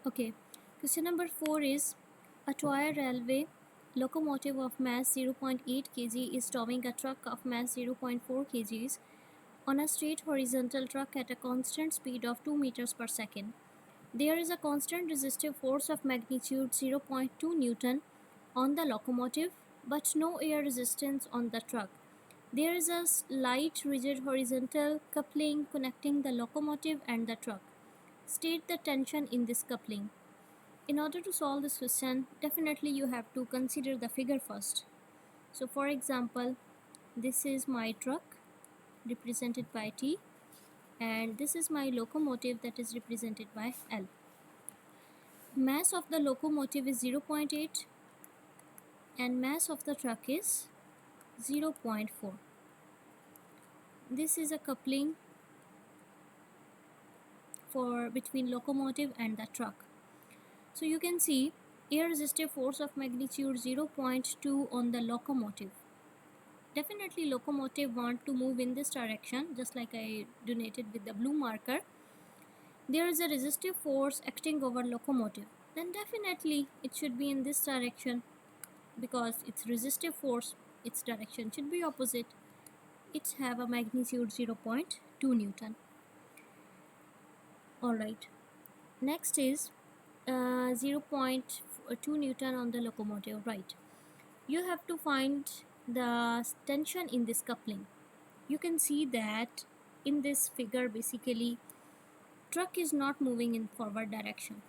Okay, question number 4 is a toy railway locomotive of mass 0.8 kg is towing a truck of mass 0.4 kgs on a straight horizontal track at a constant speed of 2 meters per second. There is a constant resistive force of magnitude 0.2 Newton on the locomotive, but no air resistance on the truck. There is a light rigid horizontal coupling connecting the locomotive and the truck. State the tension in this coupling. In order to solve this question, definitely you have to consider the figure first. So for example, this is my truck represented by T, and this is my locomotive that is represented by L. Mass of the locomotive is 0.8 and mass of the truck is 0.4. This is a coupling for between locomotive and the truck. So you can see air resistive force of magnitude 0.2 on the locomotive. Definitely locomotive want to move in this direction, just like I denoted with the blue marker. There is a resistive force acting over locomotive, then definitely it should be in this direction because it's resistive force, its direction should be opposite. It have a magnitude 0.2 Newton. Alright, next is 0.2 Newton on the locomotive, right? You have to find the tension in this coupling. You can see that in this figure basically truck is not moving in forward direction,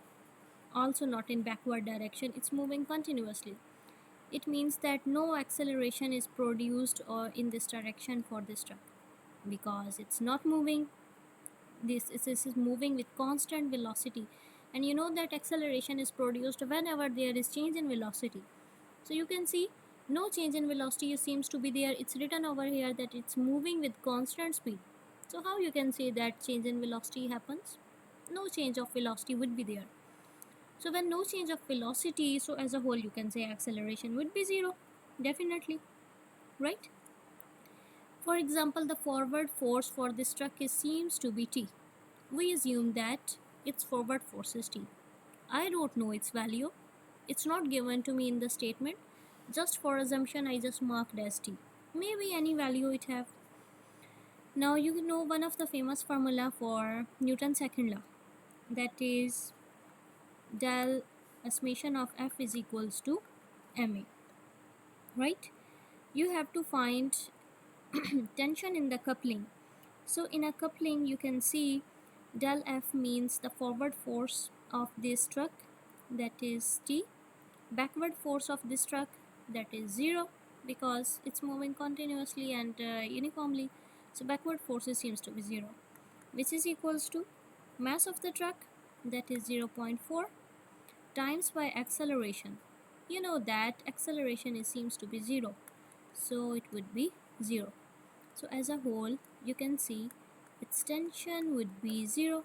also not in backward direction, it's moving continuously. It means that no acceleration is produced or in this direction for this truck because it's not moving. This is moving with constant velocity, and you know that acceleration is produced whenever there is change in velocity. So you can see no change in velocity seems to be there. It's written over here that it's moving with constant speed. So how you can say that change in velocity happens? No change of velocity would be there. So when no change of velocity, so as a whole you can say acceleration would be zero, definitely, right? For example, the forward force for this truck seems to be T. We assume that its forward force is T. I don't know its value. It's not given to me in the statement. Just for assumption, I just marked as T. Maybe any value it have. Now you know one of the famous formula for Newton's second law. That is del summation of F is equals to ma. Right? You have to find tension in the coupling. So in a coupling you can see del F means the forward force of this truck, that is T. Backward force of this truck, that is 0 because it's moving continuously and uniformly. So backward force seems to be 0, which is equals to mass of the truck, that is 0.4 times by acceleration. You know that acceleration seems to be 0, so it would be 0. So as a whole you can see its tension would be 0.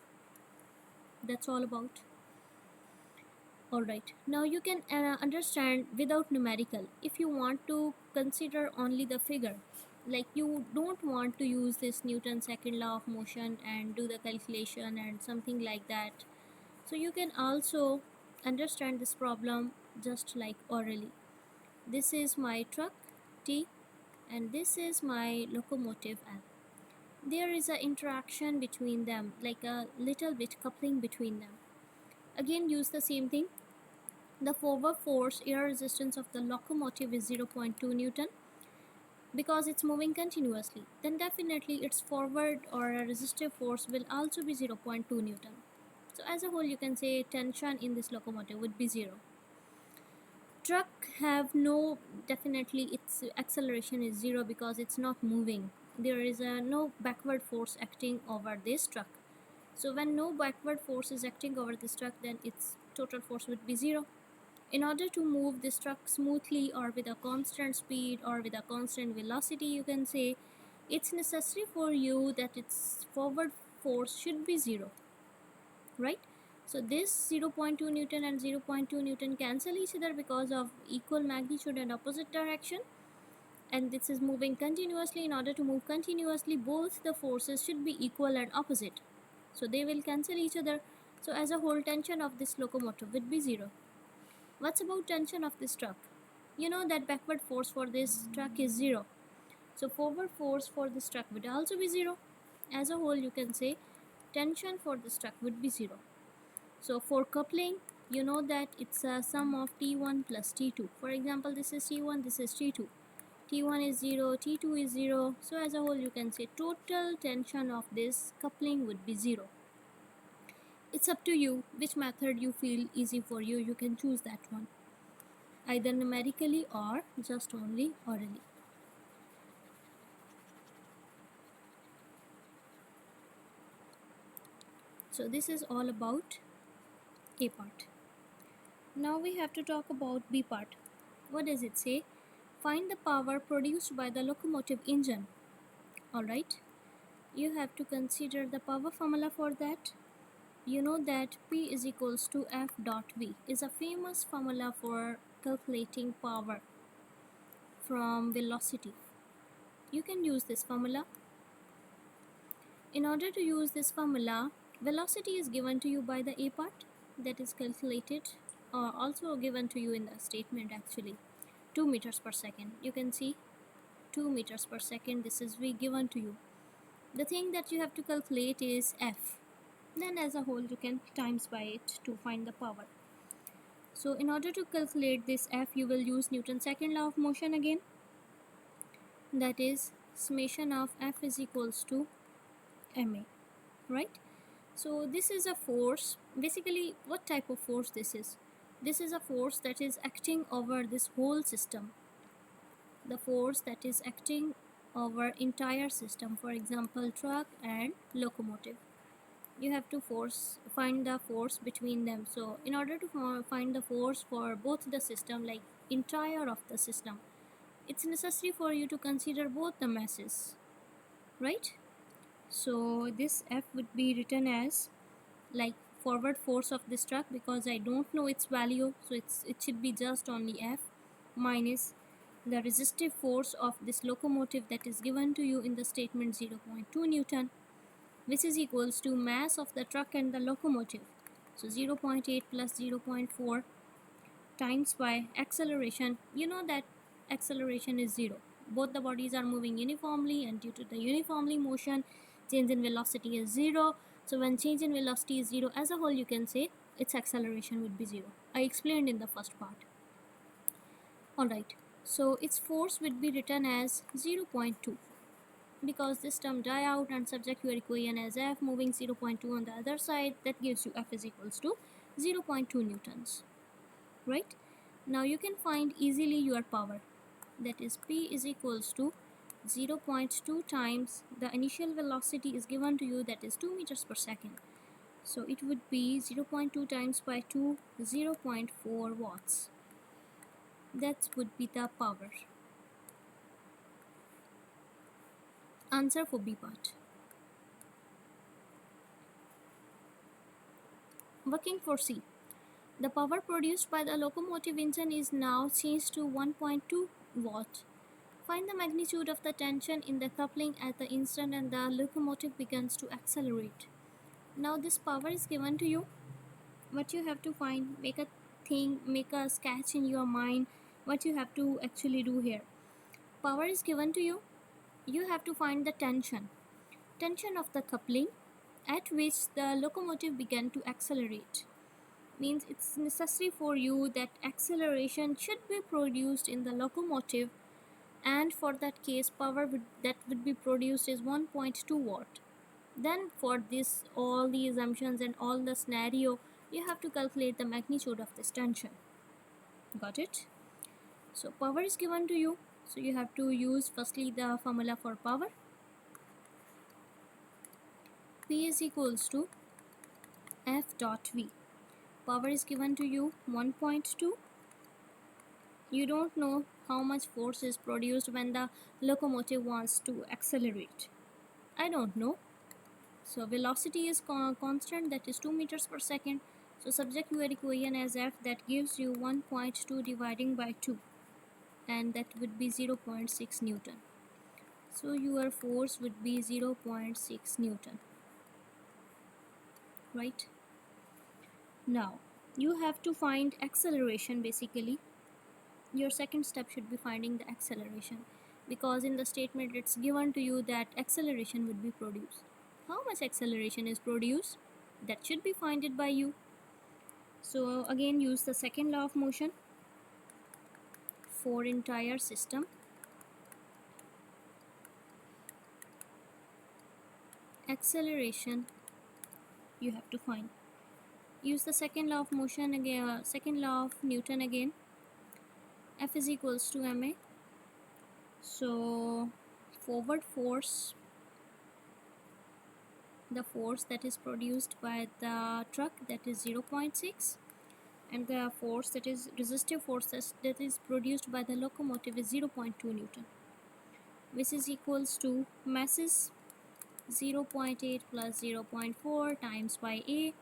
That's all about. Alright, now you can understand without numerical. If you want to consider only the figure, like you don't want to use this Newton's second law of motion and do the calculation and something like that, so you can also understand this problem just like orally. This is my truck T and this is my locomotive L. There is an interaction between them, like a little bit coupling between them. Again use the same thing. The forward force air resistance of the locomotive is 0.2 Newton because it's moving continuously. Then definitely its forward or a resistive force will also be 0.2 Newton. So as a whole you can say tension in this locomotive would be 0. Truck have no, definitely its acceleration is 0 because it's not moving. There is no backward force acting over this truck. So when no backward force is acting over this truck, then its total force would be 0. In order to move this truck smoothly or with a constant speed or with a constant velocity, you can say it's necessary for you that its forward force should be 0, right? So this 0.2 Newton and 0.2 Newton cancel each other because of equal magnitude and opposite direction, and this is moving continuously. In order to move continuously, both the forces should be equal and opposite, so they will cancel each other. So as a whole, tension of this locomotive would be 0. What's about tension of this truck? You know that backward force for this truck is 0. So forward force for this truck would also be 0. As a whole, you can say tension for this truck would be 0. So for coupling, you know that it's a sum of T1 plus T2. For example, this is T1, this is T2. T1 is 0, T2 is 0. So as a whole, you can say total tension of this coupling would be 0. It's up to you which method you feel easy for you. You can choose that one, either numerically or just only orally. So this is all about A part. Now we have to talk about B part. What does it say? Find the power produced by the locomotive engine. Alright, you have to consider the power formula for that. You know that P is equals to F dot V is a famous formula for calculating power from velocity. You can use this formula. In order to use this formula, velocity is given to you by the A part, that is calculated, or also given to you in the statement actually. 2 meters per second. You can see 2 meters per second, this is V given to you. The thing that you have to calculate is F. Then as a whole you can times by it to find the power. So in order to calculate this F, you will use Newton's second law of motion again. That is summation of F is equals to ma, right? So this is a force. Basically, what type of force this is? This is a force that is acting over this whole system. The force that is acting over entire system, for example truck and locomotive. You have to find the force between them. So in order to find the force for both the system, like entire of the system, it's necessary for you to consider both the masses, right? So this F would be written as like forward force of this truck, because I don't know its value, so it should be just only F, minus the resistive force of this locomotive that is given to you in the statement 0.2 Newton, which is equals to mass of the truck and the locomotive. So 0.8 plus 0.4 times by acceleration. You know that acceleration is 0. Both the bodies are moving uniformly, and due to the uniformly motion, change in velocity is 0. So when change in velocity is 0, as a whole you can say its acceleration would be 0. I explained in the first part. Alright, so its force would be written as 0.2. Because this term die out and subject your equation as F moving 0.2 on the other side, that gives you F is equals to 0.2 newtons, right? Now you can find easily your power, that is P is equals to 0.2 times the initial velocity is given to you, that is 2 meters per second. So it would be 0.2 times by 2, 0.4 watts. That would be the power. Answer for B part. Working for C. The power produced by the locomotive engine is now changed to 1.2 watt. Find the magnitude of the tension in the coupling at the instant and the locomotive begins to accelerate. Now this power is given to you. What you have to find, make a sketch in your mind what you have to actually do here. Power is given to you. You have to find the tension of the coupling at which the locomotive began to accelerate. Means it's necessary for you that acceleration should be produced in the locomotive, and for that case power that would be produced is 1.2 watt. Then for this, all the assumptions and all the scenario, you have to calculate the magnitude of this tension. Got it? So power is given to you, so you have to use firstly the formula for power. P is equals to F dot V. Power is given to you 1.2. You don't know how much force is produced when the locomotive wants to accelerate. I don't know. So velocity is constant, that is 2 meters per second. So subject your equation as F, that gives you 1.2 dividing by 2, and that would be 0.6 Newton. So your force would be 0.6 Newton, right? Now you have to find acceleration. Basically, your second step should be finding the acceleration, because in the statement it's given to you that acceleration would be produced. How much acceleration is produced? That should be found by you. So again, use the second law of motion for entire system. Acceleration you have to find. Use the second law of motion again, second law of Newton again. F is equals to ma. So forward force, the force that is produced by the truck, that is 0.6, and the force that is resistive force that is produced by the locomotive is 0.2 Newton, which is equals to masses 0.8 plus 0.4 times by A.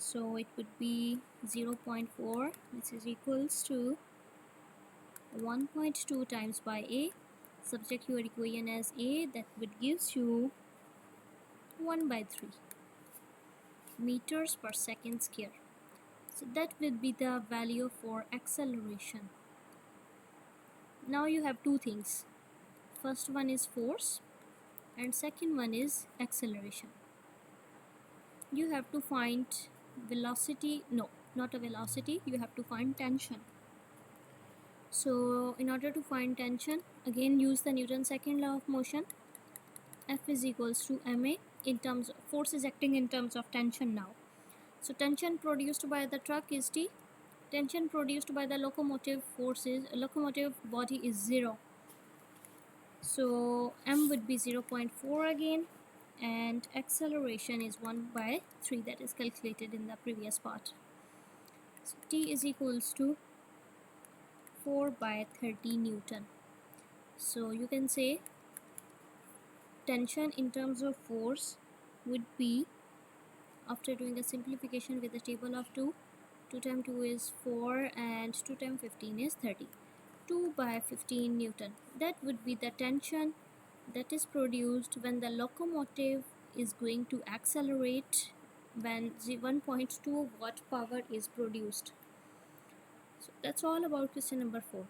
So it would be 0.4, which is equals to 1.2 times by A. Subject your equation as A, that would gives you 1 by 3 meters per second square. So that will be the value for acceleration. Now you have two things. First one is force and second one is acceleration. You have to find velocity, no, not a velocity, you have to find tension. So in order to find tension, again use the Newton's second law of motion. F is equals to ma. In terms of force is acting in terms of tension now. So tension produced by the truck is T. Tension produced by the locomotive locomotive body is 0. So m would be 0.4 again, and acceleration is 1 by 3, that is calculated in the previous part. So T is equals to 4 by 30 Newton. So you can say tension in terms of force would be, after doing a simplification with the table of 2, 2 times 2 is 4 and 2 times 15 is 30. 2 by 15 Newton. That would be the tension that is produced when the locomotive is going to accelerate when 1.2 watt power is produced. So that's all about question number 4.